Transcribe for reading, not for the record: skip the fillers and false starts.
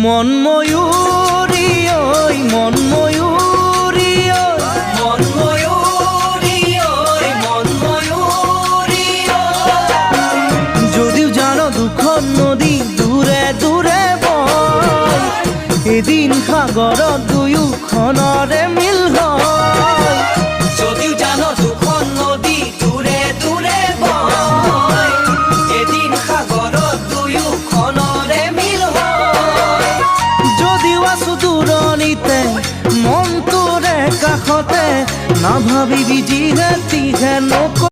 মন ময়ূরী ওই মন ময়ূরী ওই মন ময়ূরী ওই মন ময়ূরী যদিও জানো দুঃখ নদী দূৰে দূৰে বয় এদিন সাগৰত দুয়োখনৰে মিল হয় যদিও জানো দুঃখ নদী দূৰে দূৰে বয় এদিন সাগৰত দুয়োখনৰে মিল হয় যদিও আছো দূৰণিতে মনটোৰে কাষতে নাভাবিবি যিহে তিহে নক